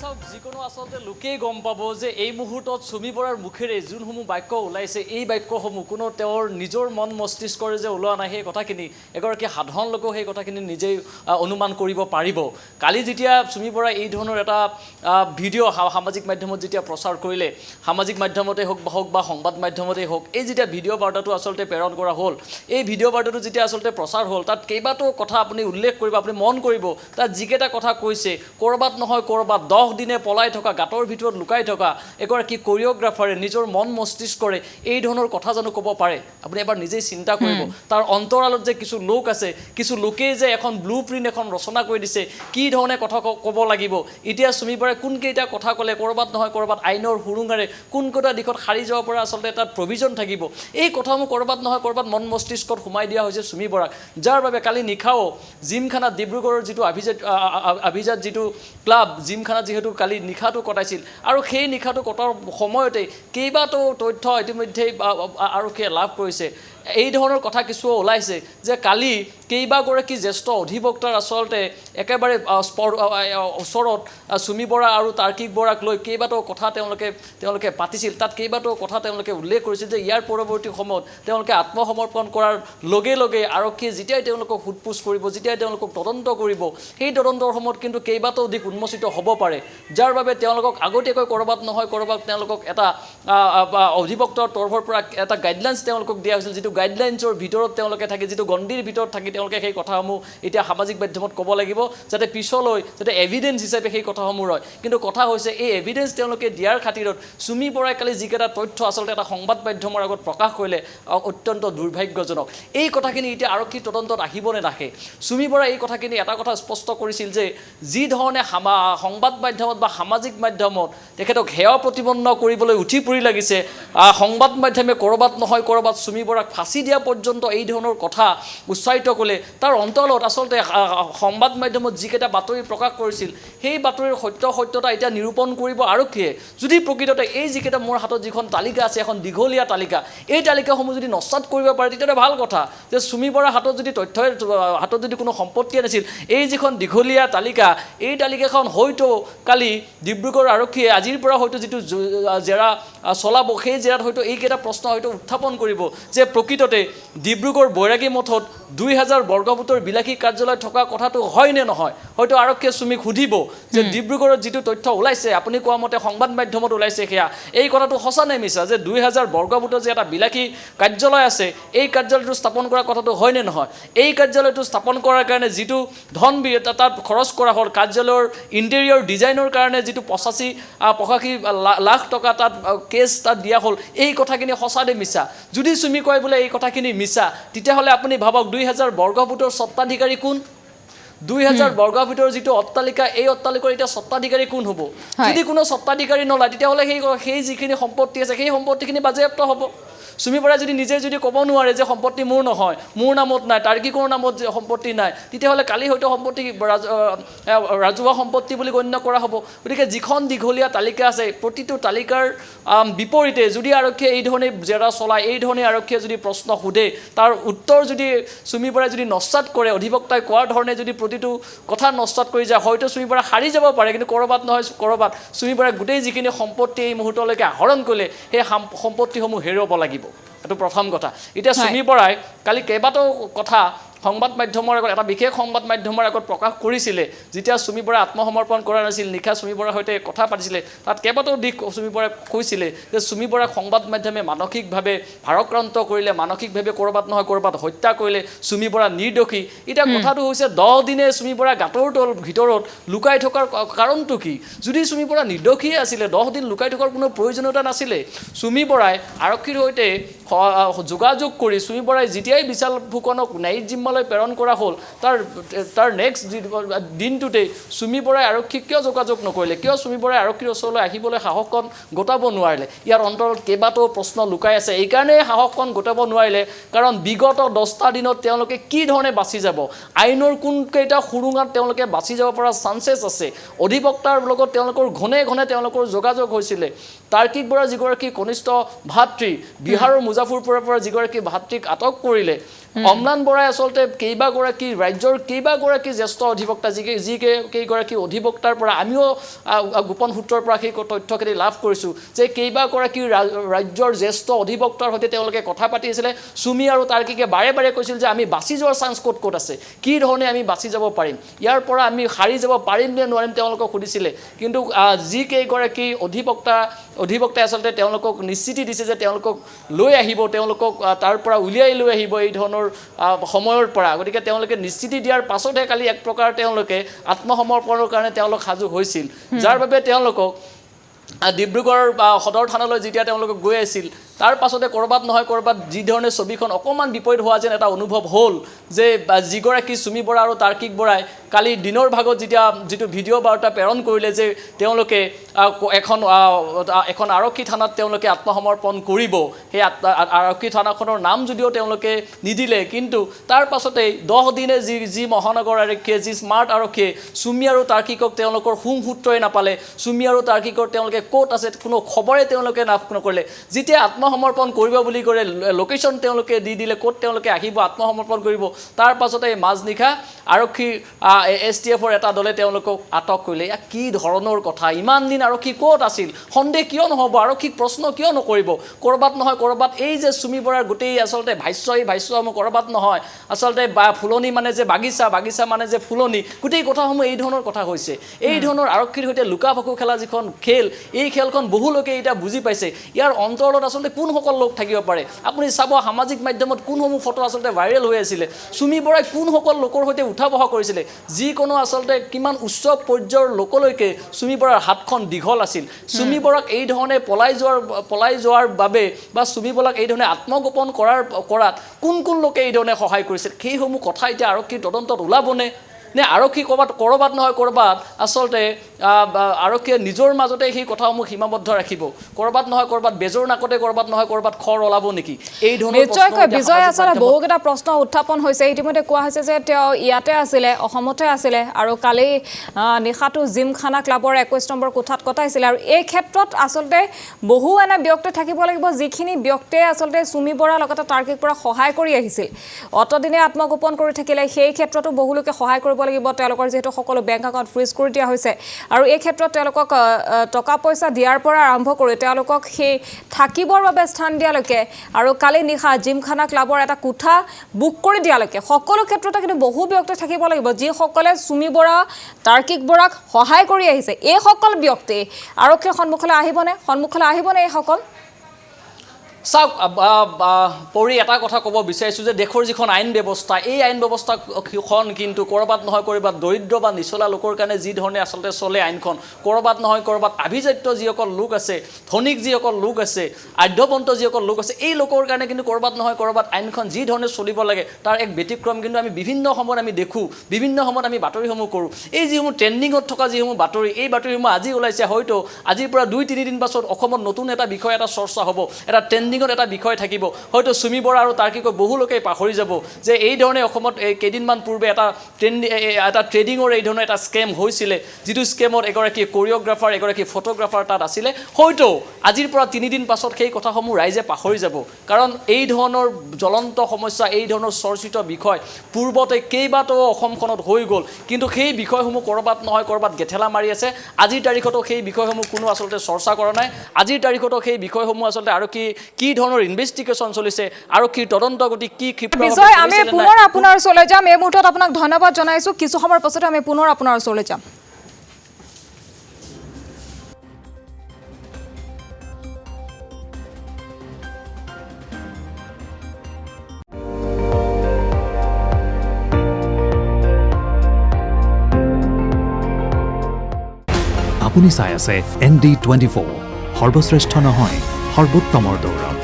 চাওক যিকোনো আচলতে লোকেই গম পাব যে এই মুহূৰ্তত চুমি বৰাৰ মুখেৰে যোনসমূহ বাক্য ওলাইছে এই বাক্যসমূহ কোনো তেওঁৰ নিজৰ মন মস্তিষ্কৰে যে ওলোৱা নাই সেই কথাখিনি এগৰাকী সাধাৰণ লোকেও সেই কথাখিনি নিজেই অনুমান কৰিব পাৰিব। কালি যেতিয়া চুমি বৰাই এই ধৰণৰ এটা ভিডিঅ' সামাজিক মাধ্যমত যেতিয়া প্ৰচাৰ কৰিলে, সামাজিক মাধ্যমতে হওক বা সংবাদ মাধ্যমতেই হওক, এই যেতিয়া ভিডিঅ' বাৰ্তাটো আচলতে প্ৰেৰণ কৰা হ'ল, এই ভিডিঅ' বাৰ্তাটো যেতিয়া আচলতে প্ৰচাৰ হ'ল, তাত কেইবাটাও কথা আপুনি উল্লেখ কৰিব, আপুনি মন কৰিব, তাত যিকেইটা কথা কৈছে ক'ৰবাত নহয় ক'ৰবাত 10 দিনে পলাই থকা, গাঁতৰ ভিতৰত লুকাই থকা এগৰাকী কোৰিঅ'গ্ৰাফাৰে নিজৰ মন মস্তিষ্কৰে এই ধৰণৰ কথা জানো ক'ব পাৰে? আপুনি এবাৰ নিজেই চিন্তা কৰিব। তাৰ অন্তৰালত যে কিছু লোক আছে, কিছু লোকেই যে এখন ব্লু প্ৰিণ্ট এখন ৰচনা কৰি দিছে কি ধৰণে কথা ক'ব লাগিব। এতিয়া চুমি বৰাই কোনকেইটা কথা ক'লে ক'ৰবাত নহয় ক'ৰবাত আইনৰ সুৰুঙাৰে কোনকেইটা দিশত সাৰি যাব পৰা আচলতে তাত প্ৰভিজন থাকিব, এই কথাসমূহ ক'ৰবাত নহয় ক'ৰবাত মন মস্তিষ্কত সোমাই দিয়া হৈছে চুমি বৰাক, যাৰ বাবে কালি নিশাও জিমখানা ডিব্ৰুগড়ৰ যিটো অভিজাত যিটো ক্লাব, জিমখানা যিহেতু কালি নিশাটো কটাইছিল আৰু সেই নিশাটো কটাৰ সময়তে কেইবাটাও তথ্য ইতিমধ্যেই আৰক্ষীয়ে লাভ কৰিছে। এই ধৰণৰ কথা কিছু ওলাইছে যে কালি কেইবাগৰাকী জ্যেষ্ঠ অধিবক্তাৰ আচলতে একেবাৰে ওচৰত চুমি বৰা আৰু তাৰ্কিক বৰাক লৈ কেইবাটাও কথা তেওঁলোকে পাতিছিল। তাত কেইবাটাও কথা তেওঁলোকে উল্লেখ কৰিছিল যে ইয়াৰ পৰৱৰ্তী সময়ত তেওঁলোকে আত্মসমৰ্পণ কৰাৰ লগে লগে আৰক্ষীয়ে যেতিয়াই তেওঁলোকক সোধপোছ কৰিব, যেতিয়াই তেওঁলোকক তদন্ত কৰিব, সেই তদন্তৰ সময়ত কিন্তু কেইবাটাও দিশ উন্মোচিত হ'ব পাৰে, যাৰ বাবে তেওঁলোকক আগতীয়াকৈ ক'ৰবাত নহয় ক'ৰবাত তেওঁলোকক এটা অধিবক্তাৰ তৰফৰ পৰা এটা গাইডলাইন্স তেওঁলোকক দিয়া হৈছিল, যিটো গাইডলাইন্সৰ ভিতৰত তেওঁলোকে থাকি, যিটো গণ্ডিৰ ভিতৰত থাকি তেওঁলোকে সেই কথাসমূহ এতিয়া সামাজিক মাধ্যমত ক'ব লাগিব, যাতে পিছলৈ যাতে এভিডেন্স হিচাপে সেই কথাসমূহ ৰয়। কিন্তু কথা হৈছে এই এভিডেন্স তেওঁলোকে দিয়াৰ খাতিৰত চুমি বৰাই কালি যিকেইটা তথ্য আচলতে এটা সংবাদ মাধ্যমৰ আগত প্ৰকাশ কৰিলে অত্যন্ত দুৰ্ভাগ্যজনক। এই কথাখিনি এতিয়া আৰক্ষী তদন্তত আহিব নে নাহে? চুমি বৰাই এই কথাখিনি এটা কথা স্পষ্ট কৰিছিল যে যি ধৰণে সংবাদ মাধ্যমত বা সামাজিক মাধ্যমত তেখেতক হেয় প্ৰতিপন্ন কৰিবলৈ উঠি পৰি লাগিছে, সংবাদ মাধ্যমে ক'ৰবাত নহয় ক'ৰবাত চুমি বৰাক ফাঁচি দিয়া পৰ্যন্ত এই ধৰণৰ কথা উচ্চাৰিত কৰিলে, তাৰ অন্তৰালত আচলতে সংবাদ মাধ্যমত যিকেইটা বাতৰি প্ৰকাশ কৰিছিল সেই বাতৰিৰ সত্যতা এতিয়া নিৰূপণ কৰিব আৰক্ষীয়ে। যদি প্ৰকৃততে এই যিকেইটা মোৰ হাতত যিখন তালিকা আছে, এখন দীঘলীয়া তালিকা, এই তালিকাসমূহ যদি নস্যাৎ কৰিব পাৰে তেতিয়াহ'লে ভাল কথা। যে চুমি বৰাৰ হাতত যদি হাতত যদি কোনো সম্পত্তিয়ে নাছিল, এই যিখন দীঘলীয়া তালিকা, এই তালিকাখন হয়তো কালি ডিব্ৰুগড় আৰক্ষীয়ে আজিৰ পৰা হয়তো যিটো জেৰা চলাব, সেই জেৰাত হয়তো এইকেইটা প্ৰশ্ন হয়তো উত্থাপন কৰিব যে প্ৰকৃততে ডিব্ৰুগড় বৈৰাগী মঠত 2000 বৰ্গফুটৰ বিলাসী কাৰ্যালয় থকা কথাটো হয় নে নহয়। হয়তো আৰক্ষীয়ে চুমিক সুধিব যে ডিব্ৰুগড়ত যিটো তথ্য ওলাইছে, আপুনি কোৱা মতে সংবাদ মাধ্যমত ওলাইছে, সেয়া এই কথাটো সঁচা নে মিছা, যে 2000 বৰ্গফুটৰ যে এটা বিলাসী কাৰ্যালয় আছে, এই কাৰ্যালয়টো স্থাপন কৰা কথাটো হয় নে নহয়। এই কাৰ্যালয়টো স্থাপন কৰাৰ কাৰণে যিটো ধন তাত খৰচ কৰা হ'ল, কাৰ্যালয়ৰ ইণ্টেৰিয়ৰ ডিজাইনৰ কাৰণে যিটো 85 লাখ টকা তাত কেছ তাত দিয়া হ'ল, এই কথাখিনি সঁচা নে মিছা। যদি চুমি কয় বোলে এই কথাখিনি মিছা, তেতিয়াহ'লে আপুনি ভাবক 2000 বৰ্গফুটৰ স্বত্বাধিকাৰী কোন? 2000 বৰ্গফুটৰ যিটো অট্টালিকা, এই অট্টালিকাৰ এতিয়া স্বত্বাধিকাৰী কোন হ'ব? যদি কোনো স্বত্বাধিকাৰী নলয় তেতিয়াহ'লে সেই যিখিনি সম্পত্তি আছে সেই সম্পত্তিখিনি বাজেয়াপ্ত হ'ব। চুমি বৰাই যদি নিজে যদি ক'ব নোৱাৰে যে সম্পত্তি মোৰ নহয়, মোৰ নামত নাই, তাৰ্কিকৰ নামত যে সম্পত্তি নাই, তেতিয়াহ'লে কালি হয়তো সম্পত্তি ৰাজহুৱা সম্পত্তি বুলি গণ্য কৰা হ'ব। গতিকে যিখন দীঘলীয়া তালিকা আছে, প্ৰতিটো তালিকাৰ বিপৰীতে যদি আৰক্ষীয়ে এই ধৰণে জেৰা চলায়, এই ধৰণে আৰক্ষীয়ে যদি প্ৰশ্ন সোধে, তাৰ উত্তৰ যদি চুমি বৰাই যদি নস্যাৎ কৰে, অধিবক্তাই কোৱাৰ ধৰণে যদি প্ৰতিটো কথা নস্যাৎ কৰি যায়, হয়তো চুমি বৰাই হাৰি যাব পাৰে। কিন্তু ক'ৰবাত নহয় ক'ৰবাত চুমি বৰাই গোটেই যিখিনি সম্পত্তি এই মুহূৰ্তলৈকে আহৰণ কৰিলে, সেই সম্পত্তিসমূহ হেৰুৱাব লাগিব। এইটো প্ৰথম কথা। এতিয়া চুমি বৰাই কালি কেইবাটাও কথা সংবাদ মাধ্যমৰ আগত, এটা বিশেষ সংবাদ মাধ্যমৰ আগত প্ৰকাশ কৰিছিলে, যেতিয়া চুমি বৰাই আত্মসমৰ্পণ কৰা নাছিল, নিশা চুমি বৰাৰ সৈতে কথা পাতিছিলে, তাত কেইবাটাও দিশ চুমি বৰাই কৈছিলে যে চুমি বৰাক সংবাদ মাধ্যমে মানসিকভাৱে ভাৰাক্ৰান্ত কৰিলে, মানসিকভাৱে ক'ৰবাত নহয় ক'ৰবাত হত্যা কৰিলে, চুমি বৰা নিৰ্দোষী। এতিয়া কথাটো হৈছে 10 দিনে চুমি বৰা গাঁতৰ ভিতৰত লুকাই থকাৰ কাৰণটো কি? যদি চুমি বৰা নিৰ্দোষীয়ে আছিলে, 10 দিন লুকাই থকাৰ কোনো প্ৰয়োজনীয়তা নাছিলে। চুমি বৰাই আৰক্ষীৰ সৈতে যোগাযোগ কৰি চুমি বৰাই যেতিয়াই বিশাল ফুকনক ন্যায়িক জিম্মালৈ প্ৰেৰণ কৰা হ'ল, তাৰ নেক্সট দিনটোতেই চুমি বৰাই আৰক্ষীক কিয় যোগাযোগ নকৰিলে, কিয় চুমি বৰাই আৰক্ষীৰ ওচৰলৈ আহিবলৈ সাহসকণ গোটাব নোৱাৰিলে? ইয়াৰ অন্তৰত কেইবাটাও প্ৰশ্ন লুকাই আছে। এইকাৰণেই সাহসকণ গোটাব নোৱাৰিলে কাৰণ বিগত 10টা দিনত তেওঁলোকে কি ধৰণে বাচি যাব, আইনৰ কোনকেইটা সুৰুঙাত তেওঁলোকে বাচি যাব পৰা চান্সেছ আছে। অধিবক্তাৰ লগত তেওঁলোকৰ ঘনে ঘনে তেওঁলোকৰ যোগাযোগ হৈছিলে। তাৰ্কিক বৰাৰ যিগৰাকী কনিষ্ঠ ভাতৃ, বিহাৰৰ মুজাফৰপুৰৰ পৰা যিগৰাকী ভাতৃক আটক কৰিলে, অম্লান বৰাই আচলতে কেইবাগৰাকী ৰাজ্যৰ কেইবাগৰাকী জ্যেষ্ঠ অধিবক্তা যি কেইগৰাকী অধিবক্তাৰ পৰা আমিও গোপন সূত্ৰৰ পৰা সেই তথ্যখিনি লাভ কৰিছোঁ যে কেইবাগৰাকী ৰাজ্যৰ জ্যেষ্ঠ অধিবক্তাৰ সৈতে তেওঁলোকে কথা পাতি আছিলে চুমি আৰু তাৰ্কিকে বাৰে বাৰে কৈছিল যে আমি বাচি যোৱাৰ চান্স ক'ত আছে কি ধৰণে আমি বাচি যাব পাৰিম ইয়াৰ পৰা আমি সাৰি যাব পাৰিম নে নোৱাৰিম তেওঁলোকক সুধিছিলে কিন্তু যি কেইগৰাকী অধিবক্তাই আচলতে তেওঁলোকক নিশ্চিতি দিছে যে তেওঁলোকক লৈ আহিব তেওঁলোকক তাৰ পৰা উলিয়াই লৈ আহিব এই ধৰণৰ সময়ৰ পৰা গতিকে তেওঁলোকে নিশ্চিতি দিয়াৰ পাছতহে কালি এক প্ৰকাৰ তেওঁলোকে আত্মসমৰ্পণৰ কাৰণে তেওঁলোক সাজু হৈছিল যাৰ বাবে তেওঁলোকক ডিব্ৰুগড় সদৰ থানালৈ যেতিয়া তেওঁলোকক গৈ আছিল তাৰ পাছতে কৰবাত নহয় কৰবাত যি ধৰণে ছবিখন অকমান বিপৰীত হোৱা যেন এটা অনুভৱ হ'ল যে যিগৰাকী চুমি বৰা আৰু তাৰ্কিক বৰাই কালি দিনৰ ভাগত যিটো ভিডিঅ' বাৰ্তা প্ৰেৰণ কৰিলে যে তেওঁলোকে এখন আৰক্ষী থানাত তেওঁলোকে আত্মসমৰ্পণ কৰিব সেই আৰক্ষী থানাখনৰ নাম যদিও তেওঁলোকে নিদিলে কিন্তু তাৰ পাছতেই 10 দিনে যি মহানগৰ আৰক্ষীয়ে যি স্মাৰ্ট আৰক্ষীয়ে চুমি আৰু তাৰ্কিকক তেওঁলোকৰ সূত্ৰই নাপালে চুমি আৰু তাৰ্কিকৰ তেওঁলোকে ক'ত আছে কোনো খবৰে তেওঁলোকে লাভ নকৰিলে যেতিয়া আত্মসমৰ্পণ কৰিব বুলি কৰে লোকেশ্যন তেওঁলোকে দি দিলে ক'ত তেওঁলোকে আহিব আত্মসমৰ্পণ কৰিব তাৰ পাছতে মাজনিশা আৰক্ষী STFৰ এটা দলে তেওঁলোকক আটক কৰিলে ইয়া কি ধৰণৰ কথা ইমান দিন আৰক্ষী ক'ত আছিল সন্দেহ কিয় নহ'ব আৰক্ষীক প্ৰশ্ন কিয় নকৰিব কৰবাত নহয় কৰবাত এই যে চুমি বৰাৰ গোটেই আচলতে ভাষ্যসমূহ কৰবাত নহয় আচলতে ফুলনি মানে যে বাগিচা মানে যে ফুলনি গোটেই কথাসমূহ এই ধৰণৰ কথা হৈছে এই ধৰণৰ আৰক্ষীৰ সৈতে লুকা ভাকু খেলা যিখন খেল এই খেলখন বহু লোকে এটা বুজি পাইছে ইয়াৰ অন্তৰত আচলতে কোনসকল লোক থাকিব পাৰে আপুনি চাব সামাজিক মাধ্যমত কোনসমূহ ফটো আচলতে ভাইৰেল হৈ আছিলে চুমি বৰাই কোনসকল লোকৰ সৈতে উঠা বহা কৰিছিলে যিকোনো আচলতে কিমান উচ্চ পৰ্যায়ৰ লোকলৈকে চুমি বৰাৰ হাতখন দীঘল আছিল চুমি বৰাক এই ধৰণে পলাই যোৱাৰ বাবে বা চুমি বৰাক এই ধৰণে আত্মগোপন কৰাত কোন লোকে এই ধৰণে সহায় কৰিছিল সেইসমূহ কথা এতিয়া আৰক্ষীৰ তদন্তত ওলাবনে নে আৰক্ষী কৰবাত নহয় কৰবাত আচলতে আৰক্ষীয়ে নিজৰ মাজতে সেই কথাসমূহ সীমাবদ্ধ ৰাখিব কৰবাত নহয় কৰবাত বেজৰ নাকতে কৰবাত নহয় কৰবাত খৰ ওলাব নেকি এই ধৰণৰ নিশ্চয়কৈ বিজয় আচলতে বহুকেইটা প্ৰশ্ন উত্থাপন হৈছে ইতিমধ্যে কোৱা হৈছে যে তেওঁ ইয়াতে আছিলে অসমতে আছিলে আৰু কালি নিশাটো জিমখানা ক্লাবৰ 21 নম্বৰ কোঠাত কটাইছিল আৰু এই ক্ষেত্ৰত আচলতে বহু এনে ব্যক্তি থাকিব লাগিব যিখিনি ব্যক্তিয়ে আচলতে চুমি বৰা লগতে তাৰ্কিক পৰা সহায় কৰি আহিছিল অতদিনে আত্মগোপন কৰি থাকিলে সেই ক্ষেত্ৰতো বহু লোকে সহায় কৰিব লাগিব তেওঁলোকৰ যেহেতু সকলো বেংক একাউণ্ট ফ্ৰিজ কৰি দিয়া হৈছে আৰু এই ক্ষেত্ৰত তেওঁলোকক টকা পইচা দিয়াৰ পৰা আৰম্ভ কৰি তেওঁলোকক সেই থাকিবৰ বাবে স্থান দিয়ালৈকে আৰু কালি নিশা জিমখানা ক্লাবৰ এটা কোঠা বুক কৰি দিয়ালৈকে সকলো ক্ষেত্ৰতে কিন্তু বহু ব্যক্তি থাকিব লাগিব যিসকলে চুমি বৰা তাৰ্কিক বৰাক সহায় কৰি আহিছে এই সকল ব্যক্তি আৰক্ষীৰ সন্মুখলৈ আহিবনে এইসকল চাওক পৰি এটা কথা ক'ব বিচাৰিছোঁ যে দেশৰ যিখন আইন ব্যৱস্থা এই আইন ব্যৱস্থাখন কিন্তু কৰবাত নহয় কৰবাত দৰিদ্ৰ বা নিচলা লোকৰ কাৰণে যি ধৰণে আচলতে চলে আইনখন কৰবাত নহয় কৰবাত আভিজাত্য যিসকল লোক আছে ধনিক যিসকল লোক আছে আধ্যবন্ত যিসকল লোক আছে এই লোকৰ কাৰণে কিন্তু কৰবাত নহয় কৰবাত আইনখন যি ধৰণে চলিব লাগে তাৰ এক ব্যতিক্ৰম কিন্তু আমি বিভিন্ন সময়ত আমি দেখোঁ বিভিন্ন সময়ত আমি বাতৰিসমূহ কৰোঁ এই যিসমূহ ট্ৰেণ্ডিঙত থকা যিসমূহ বাতৰি এই বাতৰিসমূহ আজি ওলাইছে হয়তো আজিৰ পৰা 2-3 দিন পাছত অসমত নতুন এটা বিষয় এটা চৰ্চা হ'ব এটা ট্ৰেণ্ডিঙত এটা বিষয় থাকিব হয়তো চুমি বৰা আৰু তাৰ্কিকক বহু লোকে পাহৰি যাব যে এই ধৰণে অসমত কেইদিনমান পূৰ্বে এটা ট্ৰেডিঙৰ এই ধৰণৰ এটা স্কেম হৈছিলে যিটো স্কেমত এগৰাকী কোৰিঅ'গ্ৰাফাৰ এগৰাকী ফটোগ্ৰাফাৰ তাত আছিলে হয়তো আজিৰ পৰা 3 দিন পাছত সেই কথাসমূহ ৰাইজে পাহৰি যাব কাৰণ এই ধৰণৰ জ্বলন্ত সমস্যা এই ধৰণৰ চৰ্চিত বিষয় পূৰ্বতে কেইবাটাও অসমখনত হৈ গ'ল কিন্তু সেই বিষয়সমূহ কৰবাত নহয় কৰবাত গেঠেলা মাৰি আছে আজিৰ তাৰিখতো সেই বিষয়সমূহ কোনো আচলতে চৰ্চা কৰা নাই আজিৰ তাৰিখতো সেই বিষয়সমূহ আচলতে আৰু কি ধৰণৰ ইনভেষ্টিগেশ্যন চলিছে আৰক্ষীৰ তদন্ত গতি কি বিজয় আমি পুনৰ আপোনাৰ ওচৰলৈ যাম এই মুহূৰ্তত আপোনাক ধন্যবাদ জনাইছোঁ কিছু সময়ৰ পাছতে আমি পুনৰ আপোনাৰ ওচৰলৈ যাম আপুনি চাই আছে ND24 সৰ্বশ্ৰেষ্ঠ নহয় সৰ্বোত্তমৰ দৌৰ